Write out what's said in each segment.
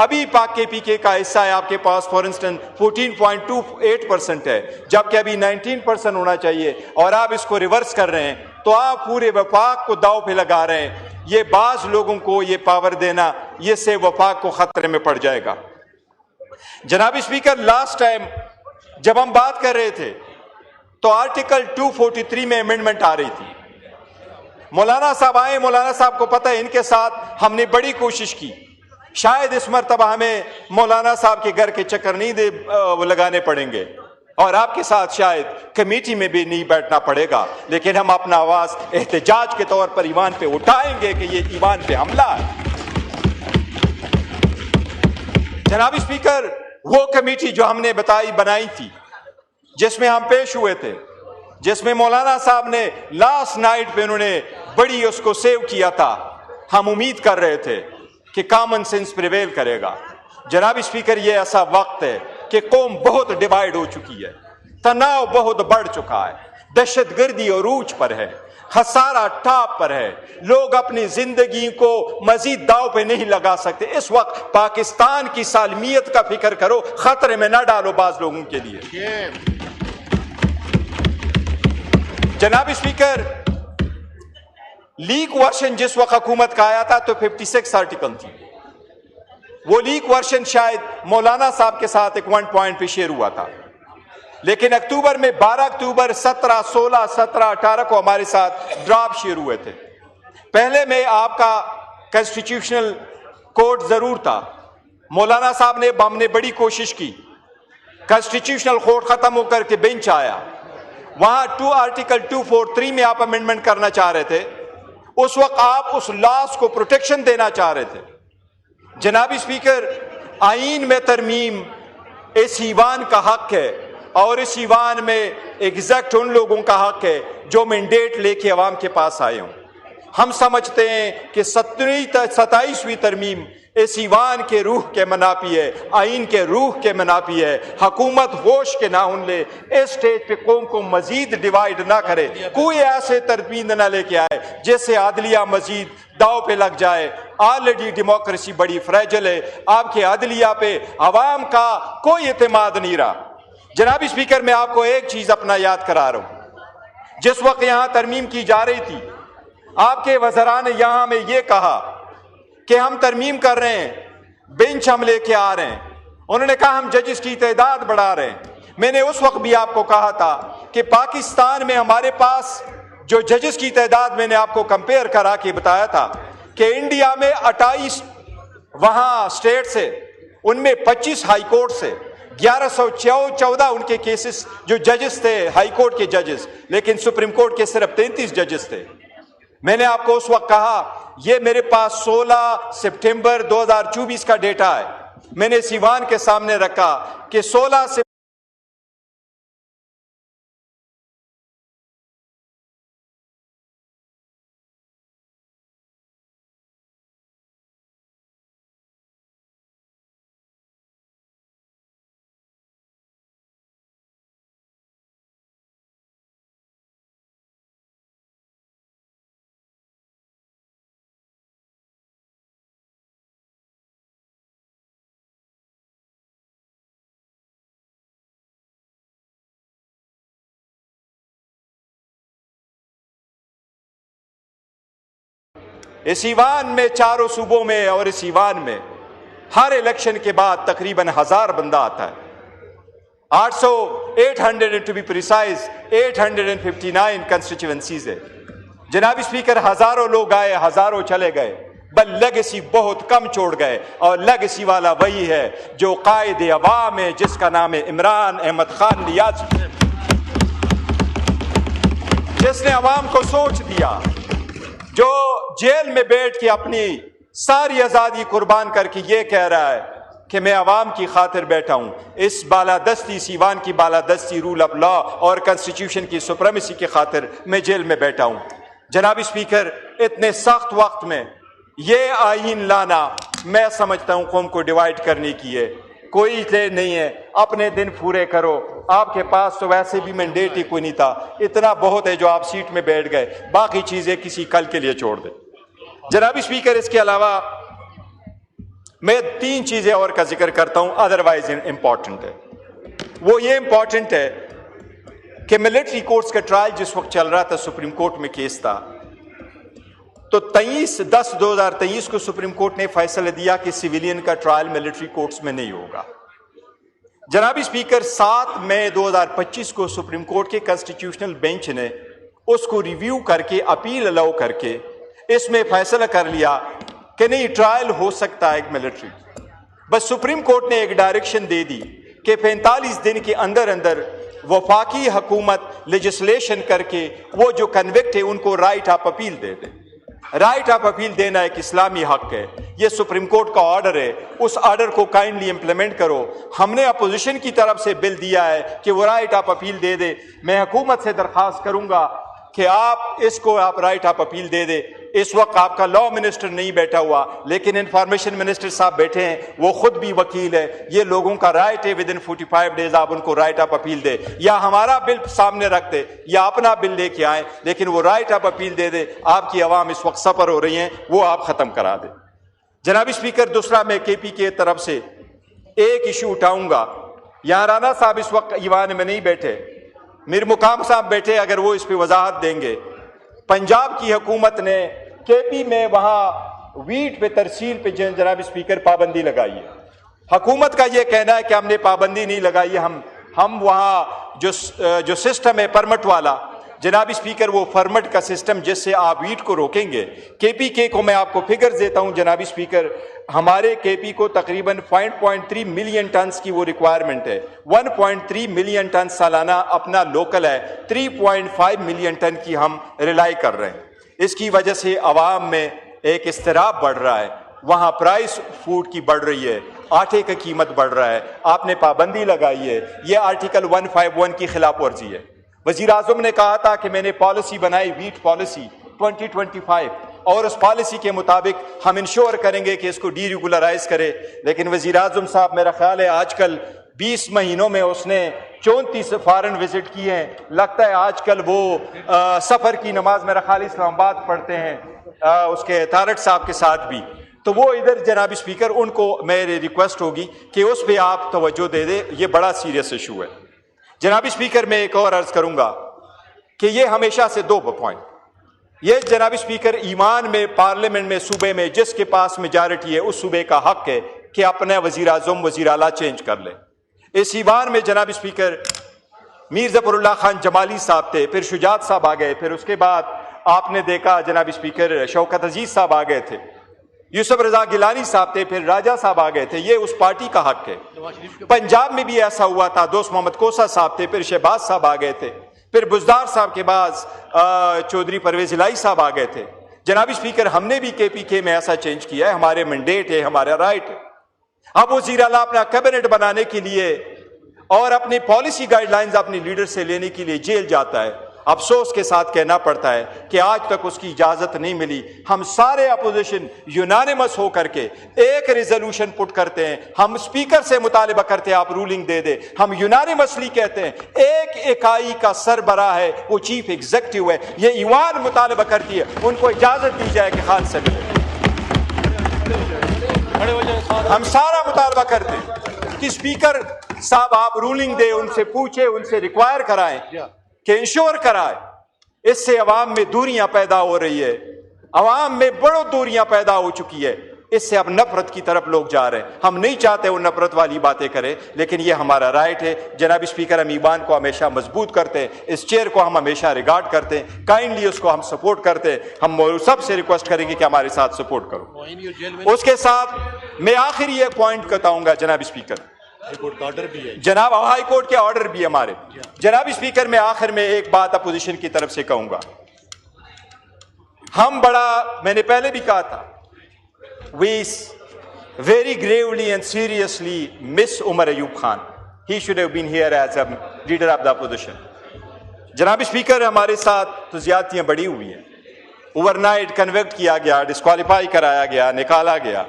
ابھی پاک کے پی کے کا حصہ ہے آپ کے پاس فار انسٹنس 14.28% ہے، جبکہ ابھی 19% ہونا چاہیے، اور آپ اس کو ریورس کر رہے ہیں، تو آپ پورے وفاق کو داؤ پہ لگا رہے ہیں۔ یہ بعض لوگوں کو یہ پاور دینا، یہ سے وفاق کو خطرے میں پڑ جائے گا۔ جناب اسپیکر، لاسٹ ٹائم جب ہم بات کر رہے تھے تو آرٹیکل 243 میں امینڈمنٹ آ رہی تھی، مولانا صاحب آئے، مولانا صاحب کو پتہ ہے ان کے ساتھ ہم نے بڑی کوشش کی، شاید اس مرتبہ ہمیں مولانا صاحب کے گھر کے چکر نہیں لگانے پڑیں گے، اور آپ کے ساتھ شاید کمیٹی میں بھی نہیں بیٹھنا پڑے گا، لیکن ہم اپنا آواز احتجاج کے طور پر ایوان پہ اٹھائیں گے کہ یہ ایوان پہ حملہ ہے۔ جناب اسپیکر، وہ کمیٹی جو ہم نے بنائی تھی، جس میں ہم پیش ہوئے تھے، جس میں مولانا صاحب نے لاسٹ نائٹ پہ انہوں نے بڑی اس کو سیو کیا تھا، ہم امید کر رہے تھے کہ کامن سینس پریویل کرے گا۔ جناب اسپیکر، یہ ایسا وقت ہے کہ قوم بہت ڈیوائیڈ ہو چکی ہے، تناؤ بہت بڑھ چکا ہے، دہشت گردی عروج پر ہے، خسارہ ٹاپ پر ہے، لوگ اپنی زندگی کو مزید داؤ پہ نہیں لگا سکتے۔ اس وقت پاکستان کی سالمیت کا فکر کرو، خطرے میں نہ ڈالو بعض لوگوں کے لیے۔ جناب اسپیکر، لیک ورشن جس وقت حکومت کا آیا تھا تو 56 آرٹیکل تھی، وہ لیک ورشن شاید مولانا صاحب کے ساتھ ایک 1 پوائنٹ پہ شیئر ہوا تھا، لیکن اکتوبر میں 12 اکتوبر 17 16 17 18 کو ہمارے ساتھ ڈراپ شیئر ہوئے تھے۔ پہلے میں آپ کا کنسٹیٹیوشنل کوڈ ضرور تھا، مولانا صاحب نے ہم نے بڑی کوشش کی، کنسٹیٹیوشنل کوڈ ختم ہو کر کے بینچ آیا، وہاں آرٹیکل 243 میں آپ امینڈمنٹ کرنا چاہ رہے تھے، اس وقت آپ اس لاس کو پروٹیکشن دینا چاہ رہے تھے۔ جناب اسپیکر، آئین میں ترمیم اس ایوان کا حق ہے، اور اس ایوان میں ایگزیکٹ ان لوگوں کا حق ہے جو مینڈیٹ لے کے عوام کے پاس آئے ہوں۔ ہم سمجھتے ہیں کہ 27ویں ترمیم اس ایوان کے روح کے منافی ہے، آئین کے روح کے منافی ہے۔ حکومت ہوش کے ناخن لے، اس سٹیج پہ قوم کو مزید ڈیوائیڈ نہ کرے، کوئی ایسے ترمیم نہ لے کے آئے جس سے عدلیہ مزید داؤ پہ لگ جائے۔ آلریڈی ڈیموکریسی بڑی فریجل ہے، آپ کے عدلیہ پہ عوام کا کوئی اعتماد نہیں رہا۔ جناب اسپیکر، میں آپ کو ایک چیز اپنا یاد کرا رہا ہوں، جس وقت یہاں ترمیم کی جا رہی تھی، آپ کے وزراء نے یہاں میں یہ کہا کہ ہم ترمیم کر رہے ہیں، بینچ ہم لے کے آ رہے ہیں، انہوں نے کہا ہم ججز کی تعداد بڑھا رہے ہیں۔ میں نے اس وقت بھی آپ کو کہا تھا کہ پاکستان میں ہمارے پاس جو ججز کی تعداد، میں نے آپ کو کمپیئر کرا کے بتایا تھا کہ انڈیا میں 28 وہاں سٹیٹ سے، ان میں 25 ہائی کورٹ سے، 1114 ان کے کیسز جو ججز تھے ہائی کورٹ کے ججز، لیکن سپریم کورٹ کے صرف 33 ججز تھے۔ میں نے آپ کو اس وقت کہا، یہ میرے پاس 16 سپٹمبر 2024 کا ڈیٹا ہے، میں نے اس ایوان کے سامنے رکھا کہ 16 سے اس ایوان میں چاروں صوبوں میں اور اس ایوان میں ہر الیکشن کے بعد تقریباً 1000 بندہ آتا ہے، 800 ٹو بی پریسائز 859 کنسٹیچوئنسیز ہے۔ جناب اسپیکر، ہزاروں لوگ آئے، ہزاروں چلے گئے، بل لیگیسی بہت کم چھوڑ گئے، اور لیگیسی والا وہی ہے جو قائد عوام ہے، جس کا نام ہے عمران احمد خان نیازی، جس نے عوام کو سوچ دیا، جو جیل میں بیٹھ کے اپنی ساری آزادی قربان کر کے یہ کہہ رہا ہے کہ میں عوام کی خاطر بیٹھا ہوں، اس بالادستی، اس ایوان کی بالادستی، رول آف لا اور کنسٹیٹیوشن کی سپریمیسی کی خاطر میں جیل میں بیٹھا ہوں۔ جناب اسپیکر، اتنے سخت وقت میں یہ آئین لانا میں سمجھتا ہوں قوم کو ڈیوائیڈ کرنے کی ہے، کوئی دیر نہیں ہے، اپنے دن پورے کرو، آپ کے پاس تو ویسے بھی مینڈیٹ ہی کوئی نہیں تھا، اتنا بہت ہے جو آپ سیٹ میں بیٹھ گئے، باقی چیزیں کسی کل کے لیے چھوڑ دیں۔ جناب اسپیکر، اس کے علاوہ میں 3 چیزیں اور کا ذکر کرتا ہوں ادروائز امپورٹنٹ ہے. وہ یہ امپورٹنٹ ہے کہ ملٹری کورٹس کا ٹرائل جس وقت چل رہا تھا سپریم کورٹ میں کیس تھا تو 23/10/2023 کو سپریم کورٹ نے فیصلہ دیا کہ سویلین کا ٹرائل ملٹری کورٹس میں نہیں ہوگا. جناب اسپیکر 7 مئی 2025 کو سپریم کورٹ کے کانسٹیٹیوشنل بینچ نے اس کو ریویو کر کے اپیل الاؤ کر کے اس میں فیصلہ کر لیا کہ نہیں ٹرائل ہو سکتا ہے ایک ملٹری. بس سپریم کورٹ نے ایک ڈائریکشن دے دی کہ 45 دن کے اندر اندر وفاقی حکومت لیجسلیشن کر کے وہ جو کنوکٹ ہے ان کو right of appeal they they. Right of appeal دینا ایک اسلامی حق ہے. یہ سپریم کورٹ کا آرڈر ہے, اس آرڈر کو کائنڈلی امپلیمنٹ کرو. ہم نے اپوزیشن کی طرف سے بل دیا ہے کہ وہ رائٹ آف اپیل دے دے. میں حکومت سے درخواست کروں گا کہ آپ اس کو رائٹ آف اپیل دے دے. اس وقت آپ کا لا منسٹر نہیں بیٹھا ہوا لیکن انفارمیشن منسٹر صاحب بیٹھے ہیں, وہ خود بھی وکیل ہے. یہ لوگوں کا رائٹ ہے ود ان 45 ڈیز آپ ان کو رائٹ آف اپیل دے, یا ہمارا بل سامنے رکھ دے یا اپنا بل لے کے آئیں, لیکن وہ رائٹ آف اپیل دے دے. آپ کی عوام اس وقت سفر ہو رہی ہیں, وہ آپ ختم کرا دیں. جناب اسپیکر, دوسرا میں کے پی کی طرف سے ایک ایشو اٹھاؤں گا. یہاں رانا صاحب اس وقت ایوان میں نہیں بیٹھے, میر مقام صاحب بیٹھے, اگر وہ اس پہ وضاحت دیں گے. پنجاب کی حکومت نے کے پی میں وہاں ویٹ پہ ترسیل پہ جناب اسپیکر پابندی لگائی ہے. حکومت کا یہ کہنا ہے کہ ہم نے پابندی نہیں لگائی, ہم وہاں جو سسٹم ہے پرمٹ والا, جناب اسپیکر وہ فرمٹ کا سسٹم جس سے آپ ویٹ کو روکیں گے. کے پی کے کو میں آپ کو فگرز دیتا ہوں جناب اسپیکر. ہمارے کے پی کو تقریباً 5.3 ملین ٹنز کی وہ ریکوائرمنٹ ہے. 1.3 ملین ٹن سالانہ اپنا لوکل ہے, 3.5 ملین ٹن کی ہم ریلائی کر رہے ہیں. اس کی وجہ سے عوام میں ایک اضطراب بڑھ رہا ہے, وہاں پرائس فوڈ کی بڑھ رہی ہے, آٹے کا قیمت بڑھ رہا ہے. آپ نے پابندی لگائی ہے, یہ آرٹیکل 151 کی خلاف ورزی ہے. وزیر اعظم نے کہا تھا کہ میں نے پالیسی بنائی ویٹ پالیسی 2025 اور اس پالیسی کے مطابق ہم انشور کریں گے کہ اس کو ڈی ریگولرائز کرے. لیکن وزیر اعظم صاحب میرا خیال ہے آج کل 20 مہینوں میں اس نے 34 فارن وزٹ کیے ہیں. لگتا ہے آج کل وہ سفر کی نماز میرا خیال اسلام آباد پڑھتے ہیں اس کے تارٹ صاحب کے ساتھ بھی. تو وہ ادھر جناب اسپیکر ان کو میری ریکویسٹ ہوگی کہ اس پہ آپ توجہ دے دیں, یہ بڑا سیریس ایشو ہے. جناب اسپیکر میں ایک اور عرض کروں گا کہ یہ ہمیشہ سے 2 پوائنٹ, یہ جناب اسپیکر ایمان میں پارلیمنٹ میں صوبے میں جس کے پاس میجارٹی ہے اس صوبے کا حق ہے کہ اپنے وزیر اعظم وزیر اعلیٰ چینج کر لے. اس ایوان میں جناب اسپیکر میر ظفر اللہ خان جمالی صاحب تھے, پھر شجاعت صاحب آ گئے, پھر اس کے بعد آپ نے دیکھا جناب اسپیکر شوکت عزیز صاحب آ گئے تھے, یوسف رضا گیلانی صاحب تھے, پھر راجہ صاحب آ گئے تھے. یہ اس پارٹی کا حق ہے. پنجاب میں بھی ایسا ہوا تھا, دوست محمد کوسا صاحب تھے, پھر شہباز صاحب آ گئے تھے, پھر بزدار صاحب کے بعد چودھری پرویز الہی صاحب آ گئے تھے. جناب اسپیکر ہم نے بھی کے پی کے میں ایسا چینج کیا ہے, ہمارے مینڈیٹ ہے, ہمارا رائٹ ہے. اب وزیر اعلیٰ اپنا کیبنٹ بنانے کے لیے اور اپنی پالیسی گائیڈ لائنز اپنی لیڈر سے لینے کے لیے جیل جاتا ہے. افسوس کے ساتھ کہنا پڑتا ہے کہ آج تک اس کی اجازت نہیں ملی. ہم سارے اپوزیشن یونانیمس ہو کر کے ایک ریزولوشن پٹ کرتے ہیں, ہم اسپیکر سے مطالبہ کرتے ہیں آپ رولنگ دے دیں. ہم یونانیمسلی کہتے ہیں ایک اکائی کا سربراہ ہے وہ چیف ایگزیکٹو ہے, یہ ایوان مطالبہ کرتی ہے ان کو اجازت دی جائے کہ خان سے ملے. ہم سارا مطالبہ کرتے ہیں کہ اسپیکر صاحب آپ رولنگ دے, ان سے پوچھے, ان سے ریکوائر کرائیں کہ انشور کرائے. اس سے عوام میں دوریاں پیدا ہو رہی ہے, عوام میں بڑوں دوریاں پیدا ہو چکی ہے. اس سے اب نفرت کی طرف لوگ جا رہے ہیں. ہم نہیں چاہتے وہ نفرت والی باتیں کریں, لیکن یہ ہمارا رائٹ ہے. جناب اسپیکر ہم ایوان کو ہمیشہ مضبوط کرتے ہیں, اس چیئر کو ہم ہمیشہ ریگارڈ کرتے ہیں, کائنڈلی اس کو ہم سپورٹ کرتے ہیں. ہم سب سے ریکویسٹ کریں گے کہ ہمارے ساتھ سپورٹ کرو. اس کے ساتھ میں آخری یہ پوائنٹ بتاؤں گا جناب اسپیکر, جناب ہائی کورٹ کے آرڈر بھی ہمارے. جناب اسپیکر میں آخر میں ایک بات اپوزیشن کی طرف سے کہوں گا. ہم میں نے پہلے بھی کہا تھا, we very gravely and seriously miss Umar Ayub Khan. He should have been here as a leader of the opposition. جناب اسپیکر ہمارے ساتھ تو زیادتیاں بڑی ہوئی ہیں. اوور نائٹ کنویکٹ کیا گیا, ڈسکوالیفائی کرایا گیا, نکالا گیا,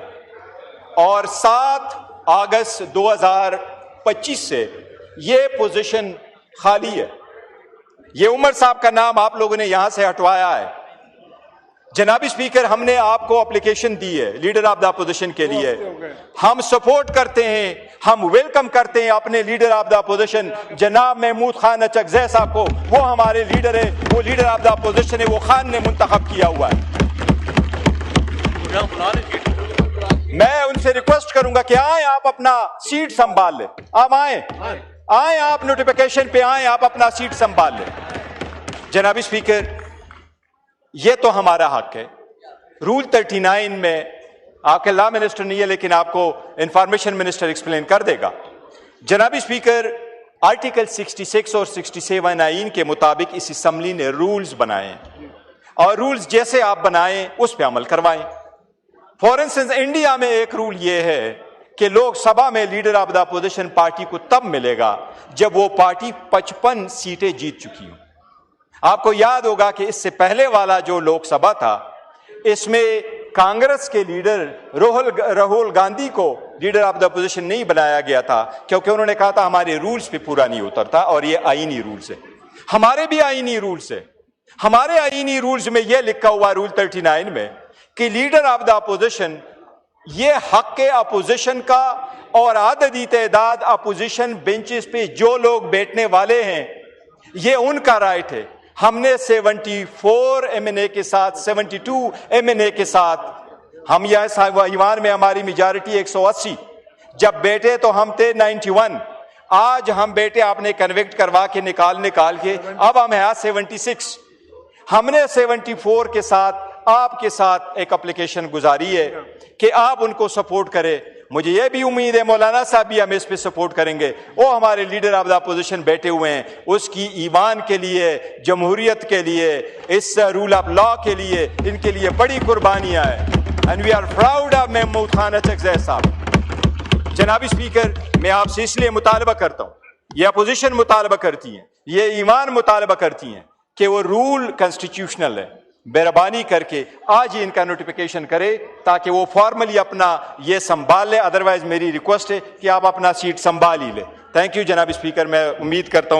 اور 7 اگست 2025 سے یہ پوزیشن خالی ہے. یہ عمر صاحب کا نام آپ لوگوں نے یہاں سے ہٹوایا ہے. جناب اسپیکر ہم نے آپ کو اپلیکیشن دی ہے لیڈر آف دا اپوزیشن کے لیے، ہم سپورٹ کرتے ہیں، ہم ویلکم کرتے ہیں اپنے لیڈر آف دا اپوزیشن جناب محمود خان اچکزئی صاحب کو، وہ ہمارے لیڈر ہے، وہ لیڈر آف دا اپوزیشن ہے، وہ خان نے منتخب کیا ہوا ہے۔ میں ان سے ریکویسٹ کروں گا کہ آئیں آپ اپنا سیٹ سنبھال لیں، آپ آئیں آپ نوٹیفیکیشن پہ آئیں، آپ اپنا سیٹ سنبھال لیں۔ جناب اسپیکر یہ تو ہمارا حق ہے۔ رول 39 میں آپ کے لا منسٹر نہیں ہے لیکن آپ کو انفارمیشن منسٹر ایکسپلین کر دے گا۔ جناب اسپیکر آرٹیکل 66 اور 67 آئین کے مطابق اس اسمبلی نے رولز بنائے ہیں اور رولز جیسے آپ بنائیں اس پہ عمل کروائیں۔ فار انسٹنس انڈیا میں ایک رول یہ ہے کہ لوک سبھا میں leader of the opposition party کو تب ملے گا جب وہ پارٹی 55 سیٹیں جیت چکی ہوں۔ آپ کو یاد ہوگا کہ اس سے پہلے والا جو لوک سبھا تھا اس میں کانگریس کے لیڈر راہل گاندھی کو لیڈر آف دا اپوزیشن نہیں بنایا گیا تھا کیونکہ انہوں نے کہا تھا ہمارے رولز پہ پورا نہیں اترتا، اور یہ آئینی رولز ہے، ہمارے بھی آئینی رولز ہے۔ ہمارے آئینی رولز میں یہ لکھا ہوا رول 39 میں کہ لیڈر آف دا اپوزیشن یہ حق اپوزیشن کا اور عددی تعداد اپوزیشن بینچز پہ جو لوگ بیٹھنے والے ہیں یہ ان کا رائٹ ہے۔ ہم نے 74 ایم این اے کے ساتھ 72 ایم این اے کے ساتھ ہم یہاں ایوان میں ہماری میجارٹی 180 جب بیٹے تو ہم تھے 91، آج ہم بیٹے آپ نے کنویکٹ کروا کے نکال کے اب ہم ہیں 76۔ ہم نے 74 کے ساتھ آپ کے ساتھ ایک اپلیکیشن گزاری ہے کہ آپ ان کو سپورٹ کرے۔ مجھے یہ بھی امید ہے مولانا صاحب بھی ہمیں اس پہ سپورٹ کریں گے، وہ ہمارے لیڈر آف دا اپوزیشن بیٹھے ہوئے ہیں، اس کی ایمان کے لیے، جمہوریت کے لیے، اس رول آف لا کے لیے، ان کے لیے بڑی قربانیاں ہیں، and we are proud of Mahmood Khan Achakzai صاحب۔ جناب اسپیکر میں آپ سے اس لیے مطالبہ کرتا ہوں، یہ اپوزیشن مطالبہ کرتی ہیں، یہ ایمان مطالبہ کرتی ہیں کہ وہ رول کنسٹیٹیوشنل ہے، مہربانی کر کے آج ہی ان کا نوٹیفیکیشن کرے تاکہ وہ فارملی اپنا یہ سنبھال لے، ادروائز میری ریکویسٹ ہے کہ آپ اپنا سیٹ سنبھال ہی لیں۔ تھینک یو جناب اسپیکر، میں امید کرتا ہوں کہ